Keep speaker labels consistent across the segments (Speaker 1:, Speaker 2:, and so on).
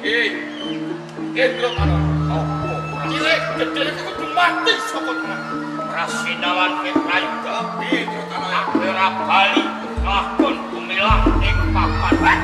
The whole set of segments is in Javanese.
Speaker 1: Indra Tanon. Cilik gedhe kudu mati saka tangan. Prasinawan Keprayuga. Indra Tanon. Ora bali lakon gumilang ing papan.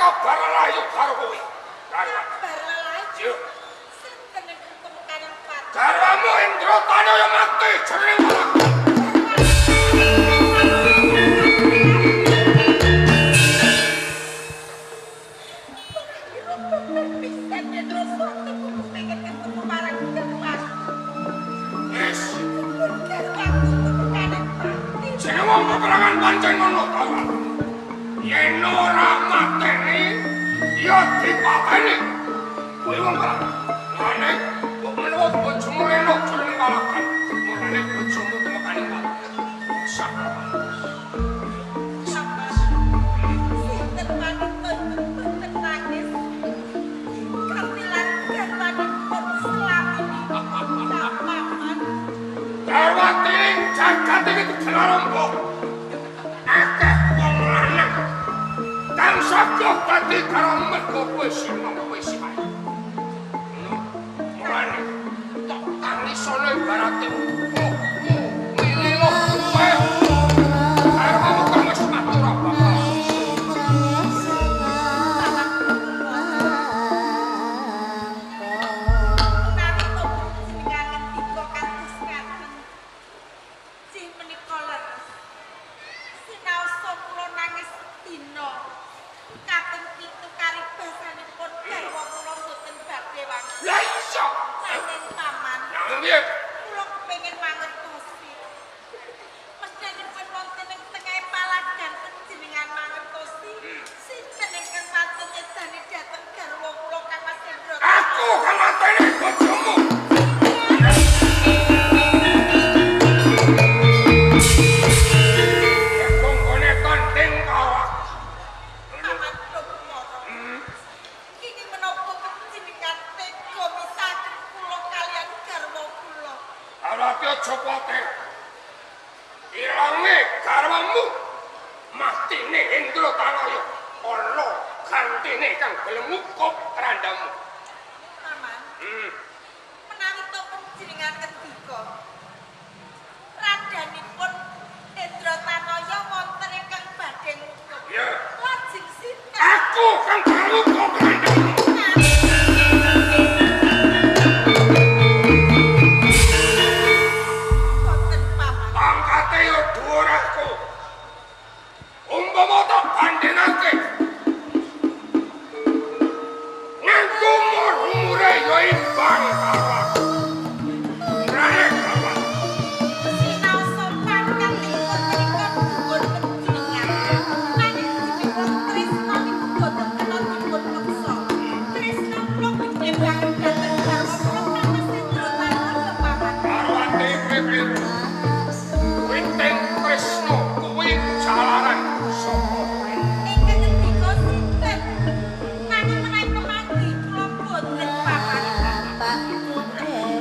Speaker 1: kabar layu karo kowe.
Speaker 2: Kabar layu.
Speaker 1: Yo.
Speaker 2: Sinten ing kemungkinan Pak?
Speaker 1: Garwamu Indratana ya mati jeneng Malakon. Yes. Jeneng wong peperangan pancen ngono ta. Yen ora mateni ya dipateni. Kowe wong perang. Ngene kok menawa bojomu elok jeneng Malakon. Mulane bojomu temekane Malakon. Sapa? Garwatining jagat iki dilarombo. Akeh wong lanang kang saged dadi karo mergo kowe sinau kowe sipai. Mulane tok tangisane ibarate milih kowe. Arep kok wis matur apa. Lah iso. Nang piye?
Speaker 2: Kula kepengin mangertosi. Mesthinipun wonten ing tengah palagan panjenengan mangertosi. Sinten ingkang sampun nyedani dhateng garwa kula Kang Mas Hendra?
Speaker 1: Aku kang mateni bojomu. Konggone kanting kawak.
Speaker 2: Paman Dukmara. Kini menapa panjenengan tega misahaken kula kaliyan garwa kula?
Speaker 1: Arep aja kuwatir. Ilange garwamu matine Indratana ana gantine kang gelem ngukup randamu.
Speaker 2: Paman. Menawi to panjenengan ngendika radanipun Indratanaya wonten ingkang badhe ngukup.
Speaker 1: Ya.
Speaker 2: Lajeng sinten?
Speaker 1: Aku kang gelem ngukup randamu.
Speaker 2: Boten paman.
Speaker 1: Pangkate yo dhuwur aku. Umpama tak bandingake. Nganggo umure yo imbang karo aku. Rae karo aku.
Speaker 2: Sinau sopan kang dipun menika dhuwur panjenengan. Nanging dipun tresna niku boten kena dipun peksa. Tresna kula gedhe banget dhateng garwa kula Kang Mas Indratanaya paman.
Speaker 1: Karo ati kowe kliru. Winten Kresna kuwi jalaran sapa kowe?
Speaker 2: Ingkang ngendika sinten? Nanging menawi pemanggi kula boten paman.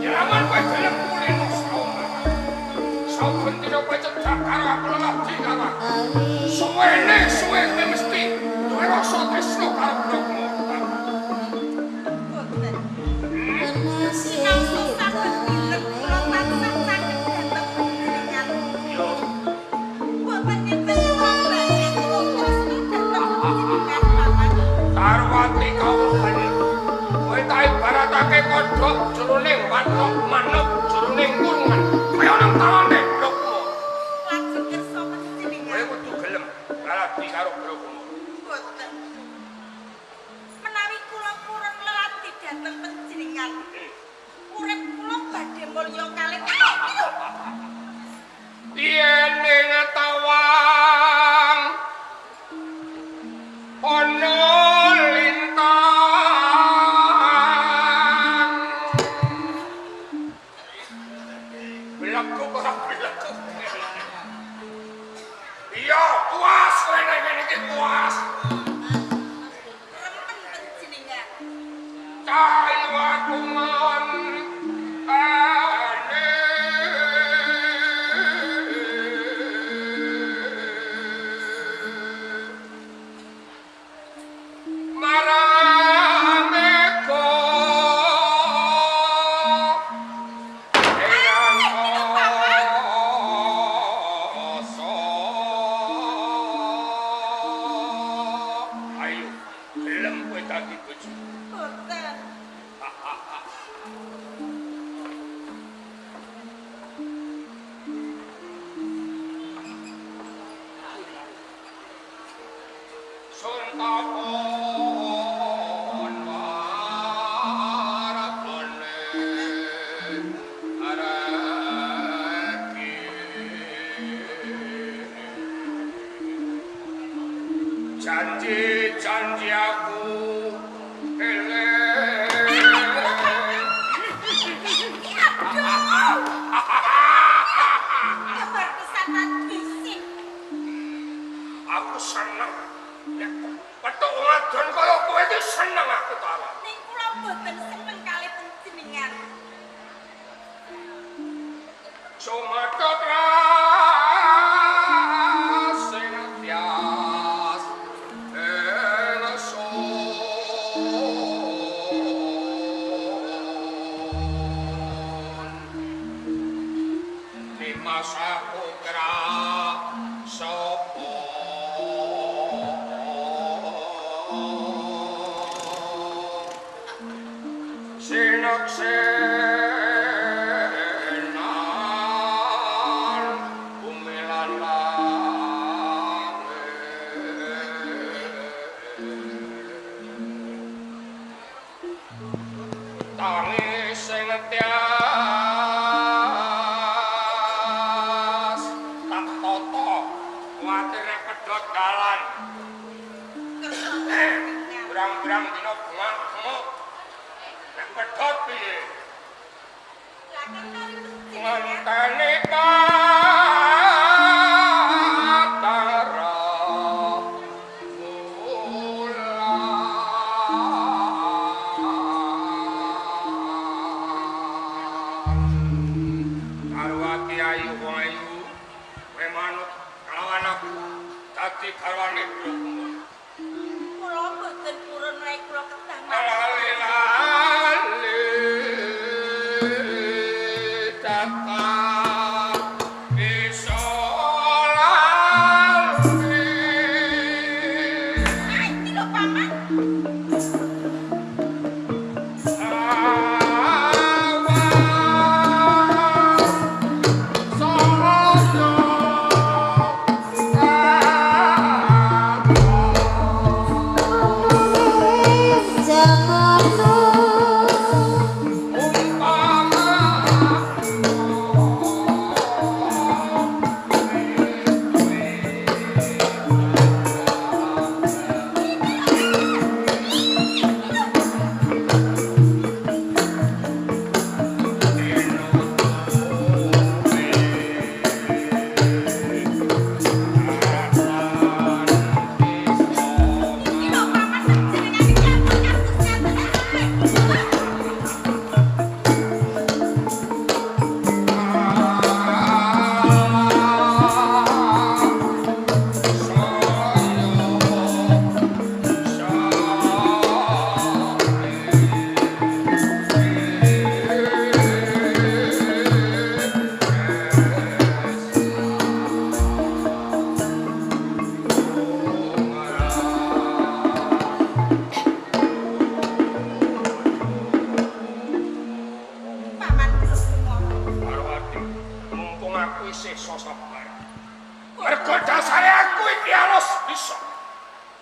Speaker 1: Jangan kowe gelem kulino sama. Saben dina kowe cedhak karo aku lelaki karo. Suwene mesti duwe rasa tresna karo blokmu.
Speaker 2: Boten. Sinau saben dinten kula tansah saged dhateng panjenengan.
Speaker 1: Yo,
Speaker 2: Boten nyinten wonten ing kula tresna dhateng panjenengan paman.
Speaker 1: Karwati kawulane. Kowe tak ibaratake kodhok jroning manuk jroning kurungan. Kaya nang tawone blokmu.
Speaker 2: Lajeng kersa
Speaker 1: Kowe
Speaker 2: panjenengan.
Speaker 1: kudu gelem ngalati karo blokmu.
Speaker 2: Boten. Menawi kula purun lelati dhateng panjenengan. Urip kula badhe mulya kalih
Speaker 1: Yen ing tawang ana lintang. Belaku ora belaku. Iya, puas kowe ngene iki puas.
Speaker 2: remen panjenengan.
Speaker 1: Cahayu kuman ane. Maraneko eyang koso. Ayo Janji aku
Speaker 2: Kabar pesanan bisik.
Speaker 1: aku seneng nek petuk wadon kaya kowe iki seneng aku to awak.
Speaker 2: Ning kula boten seneng kalih panjenengan.
Speaker 1: Sumatot sing tias di masa kukra sopo sinak tangi sing tias tak toto kuatire pedhot dalan berang-berang dina bengak-bengok nek pedhot piye ngenteni karwane
Speaker 2: Kula boten purun nek kula kedah
Speaker 1: lali tetap bisa lali
Speaker 2: iki lho paman. mergo dasare aku iki alus bisa.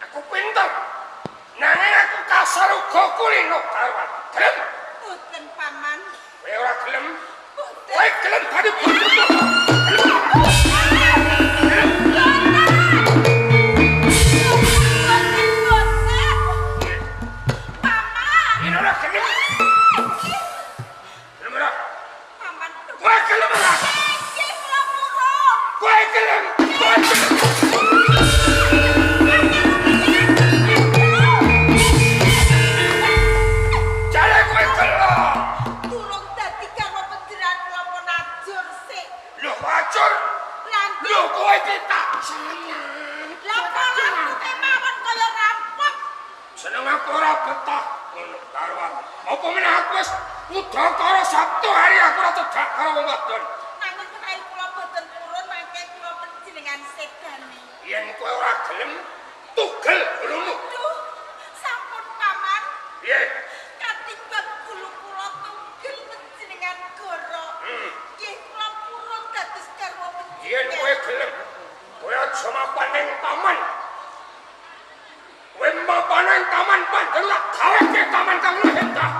Speaker 2: Aku pinter. Nanging aku kasar uga kulino karwan. Gelem? Boten paman.
Speaker 1: Kowe ora gelem?
Speaker 2: Boten.
Speaker 1: Kowe gelem dadi bojoku? Seneng aku ora betah ngono karwan. Apa meneh aku wis udakara Sabtu hari aku ora cedak karo wong wadon.
Speaker 2: Nanging menawi kula boten purun mangke kula panjenengan sedani.
Speaker 1: Yen kowe ora gelem tugel gulumu.
Speaker 2: Duh, sampun paman.
Speaker 1: Piye?
Speaker 2: Katimbang gulu kula tugel panjenengan goro. Nggih kula purun dados garwa panjenengan.
Speaker 1: Yen kowe gelem, kowe aja mapan ning taman. Kowe ana ing taman panjenengan gawe taman kang luwih endah.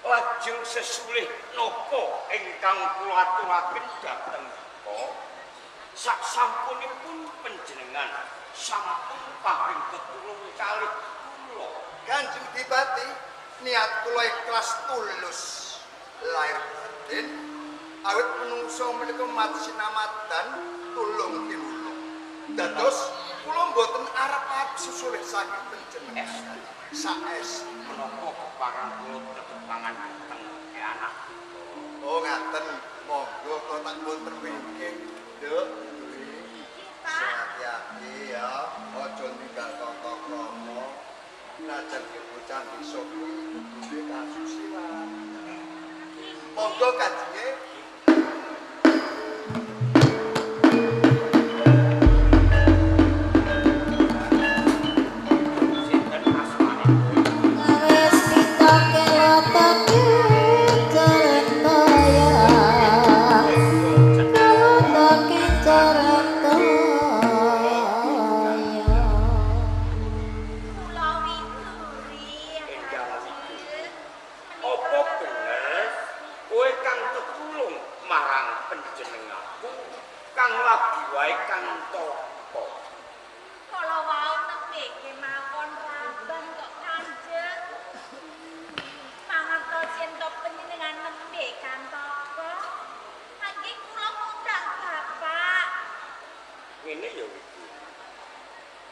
Speaker 3: Lajeng sesulih napa ingkang kula aturaken dhateng kula sak sampunipun panjenengan sampun paring tetulung kalih kula.
Speaker 4: Kanjeng Dipati, niat kula ikhlas tulus lair batin awit menungso menika mat sinamatan tulung tinulung. Dados kula mboten arep susulih saking panjenengan. Saes
Speaker 3: menapa keparang kula tetepangan dateng ke anak.
Speaker 4: oh ngaten monggo kula tak wonten mriki Nduk hati-hati ya aja ninggal tata krama najan bocah bisa kuwi kasusilan monggo kanjenge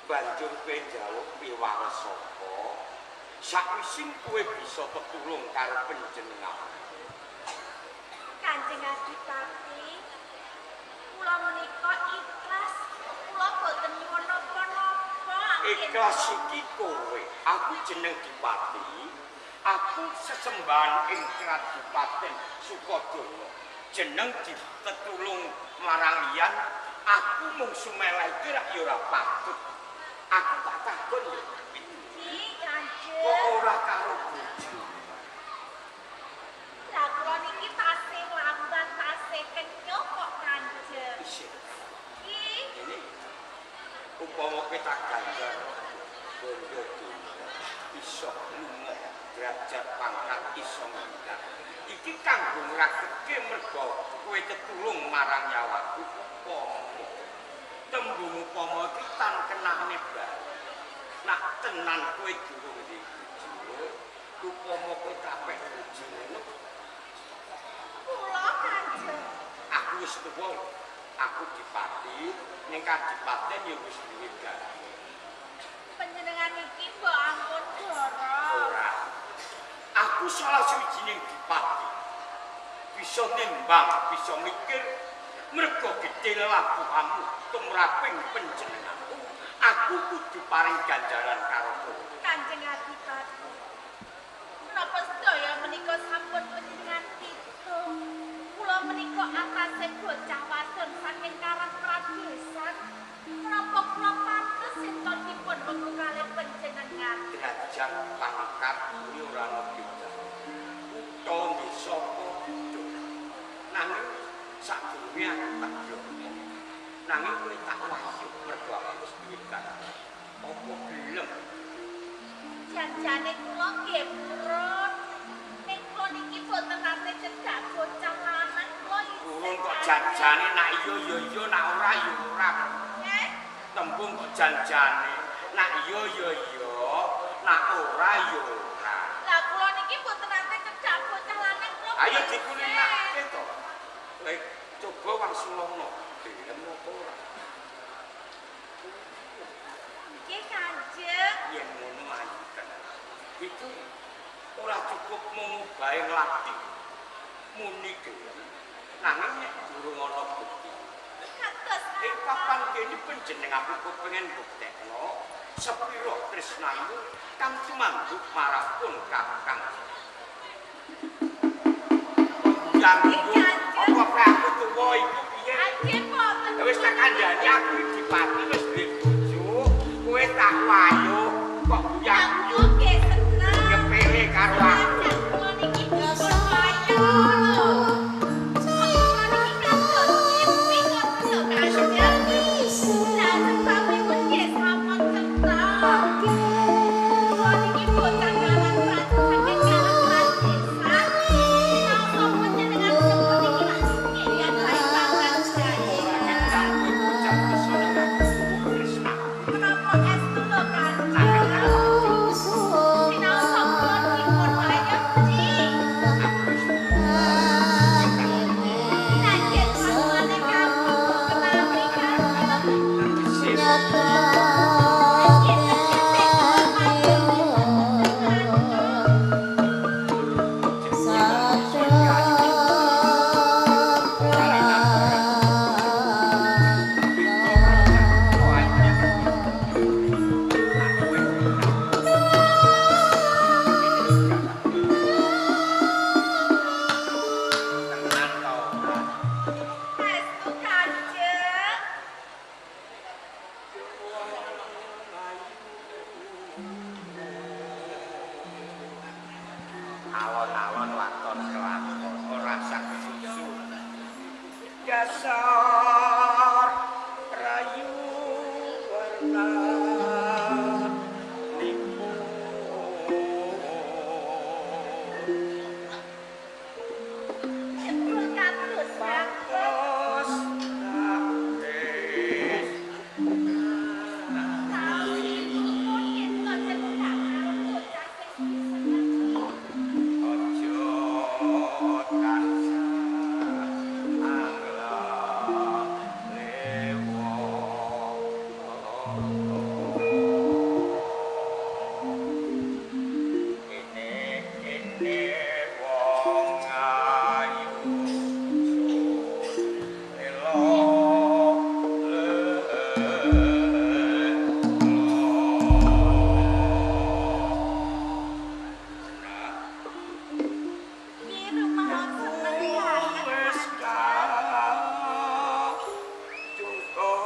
Speaker 3: banjur kowe njaluk piwales sapa sakwising kowe bisa tetulung karo panjenengan.
Speaker 2: Kanjeng Adipati, kula menika ikhlas, kula boten nyuwun napa-napa.
Speaker 3: Ikhlas iki kowe, aku jeneng Dipati, aku sesembahan ing Kradipaten Sukodana. Jeneng ditetulung marang liyan, aku mung sumeleh iki rak ya ora patut. Aku tak takon yo.
Speaker 2: Iki Kanjeng.
Speaker 3: Kok ora karo bojo?
Speaker 2: Lah kula niki tasih lambat tasih kenyuh kok Kanjeng.
Speaker 3: Isih.
Speaker 2: Iki
Speaker 3: Ini upama kita ganjar bondo iso lunga derajat pangkat iso minggat. Iki kanggo ngraketke mergo kowe tetulung marang nyawaku upama. Tembung upama iki tan kenane bae. Nak tenan kowe durung di bojo, upama kowe kapek bojo ngono.
Speaker 2: kula Kanjeng.
Speaker 3: Aku wis tuwa, aku Dipati, ning Kadipaten ya wis duwe gawe.
Speaker 2: Panjenengan iki mbok ampun Dara.
Speaker 3: Ora. Aku salah sawijining Dipati. Bisa nimbang, bisa mikir, mergo gedhe lelabuhanmu tumraping panjenenganku. Aku kudu paring ganjaran karo kowe.
Speaker 2: Kanjeng Adipati. Menapa sedaya menika sampun panjenengan pitung? Kula menika atase bocah wadon saking Karang Pradesan. Menapa kula pantes enten dipun wengku kalih panjenengan?
Speaker 3: Derajat pangkat kuwi ora ana beda. Kutha desa padha. Nanging sadurunge aku tak jowo. Nanging kowe tak wahyu mergo aku wis duwe gawe. Apa gelem?
Speaker 2: Janjane kula nggih purun. Ning kula niki boten nate cedhak bocah lanang kula
Speaker 3: Urung kok janjane nak iya ya iya nak ora ya ora.
Speaker 2: Eh,
Speaker 3: Tembung kok janjane nak iya ya iya nak ora ya ora.
Speaker 2: lah kula niki boten nate cedhak bocah lanang kula.
Speaker 3: Ayo dikulinake to. Kowe coba wangsulana. Gelem apa ora?
Speaker 2: Nggih Kanjeng.
Speaker 3: Yen ngono ayo tenan. Iku ora cukup mung bae nglatih. Muni gelem. Nanging nek durung ana bukti.
Speaker 2: Kados
Speaker 3: Ing papan kene panjenengan aku pengen buktekno sepira tresnamu kang tumanduk marapun kakang. Yang apa aku tuwa iku piye?
Speaker 2: Kanjeng boten.
Speaker 3: Wis tak kandhani aku Dipati wis duwe bojo, kowe tak wayu kok buyang
Speaker 2: Aku nggih seneng.
Speaker 3: kepele karo aku.
Speaker 2: Kula niki dipun wayu lho. Kula niki kados nyepi kok lho Kanjeng. Lah sebabipun nggih sampun cetha. Kula niki bocah Karang Pradesan saking Karang Pradesan. Napa panjenengan sepun iki lak nggih yen bae pangan
Speaker 3: Ora
Speaker 2: jaya.
Speaker 3: ketak kowe bocah pesone aku tresna.
Speaker 2: Restu Kanjeng.
Speaker 3: Alon-alon waton kelakon ora sak susu. Dasar rayu warna nipu.
Speaker 2: Nyebul kados Kakek.
Speaker 3: Tos takdes.
Speaker 2: Sami mungkin boten kakang bocah sing bisa
Speaker 3: Ojo tansah angla lewo. Kene wong ayu elo
Speaker 2: Di rumah seneng banget
Speaker 3: wis
Speaker 2: Kanjeng.
Speaker 3: cukup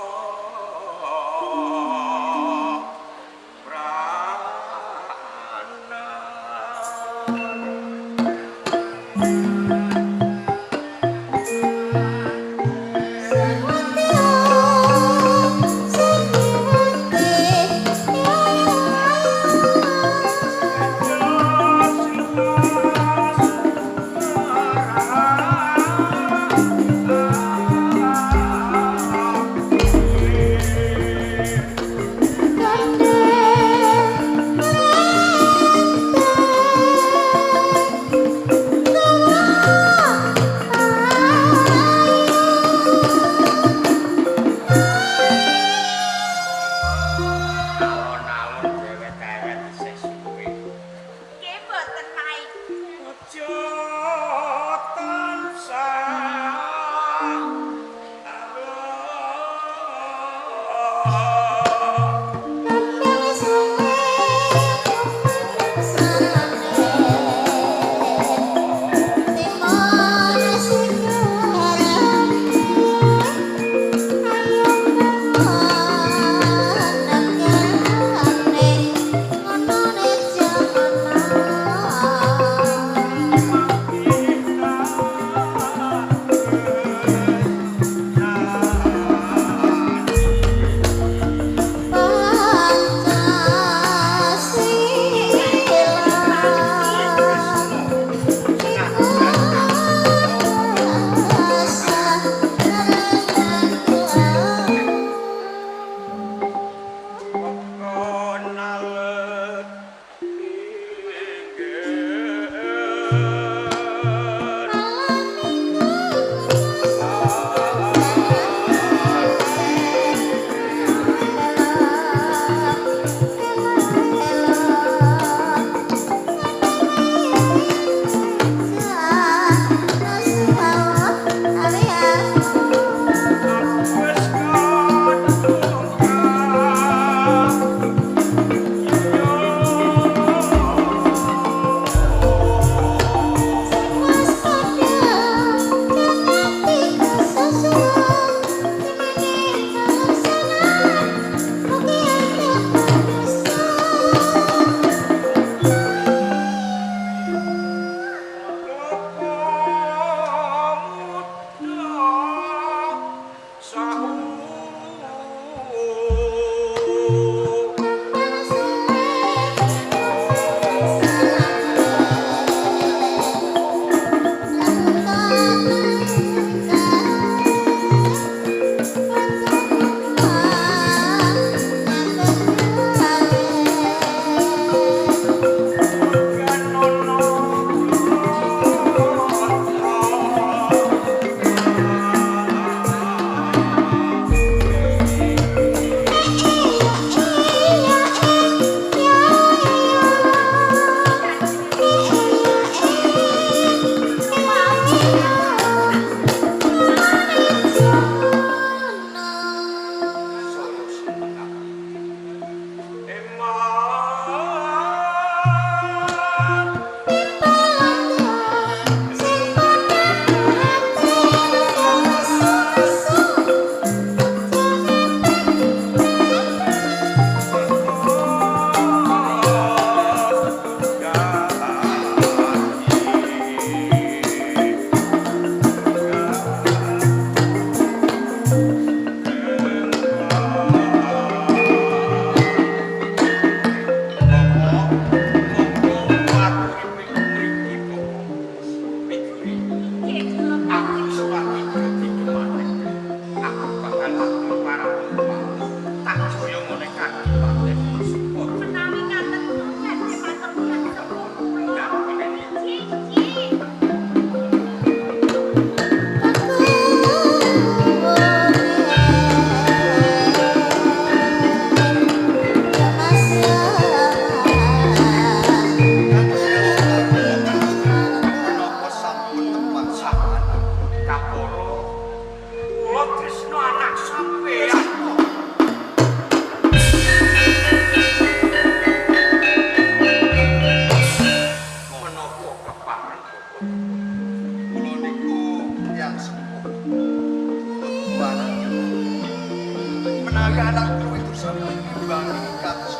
Speaker 4: Luwih sampun ngimbangi kados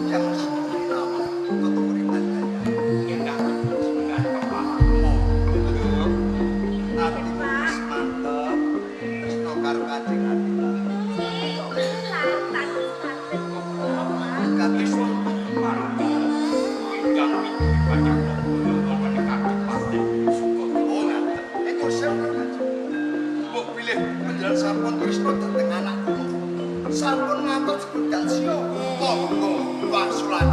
Speaker 4: yang sempurna keturipan daya.
Speaker 3: Ingkang dengan Bapak.
Speaker 4: Ati wis mantep tresno karo Kanjeng Adipati. Kados
Speaker 3: Ingkang banyak wonten Kadipaten Sukodono.
Speaker 4: Itu sewu. Mbok pilih panjenengan sampun tresno dhateng anak kula. Sampun ngatur sebedal sio. Monggo wangsulan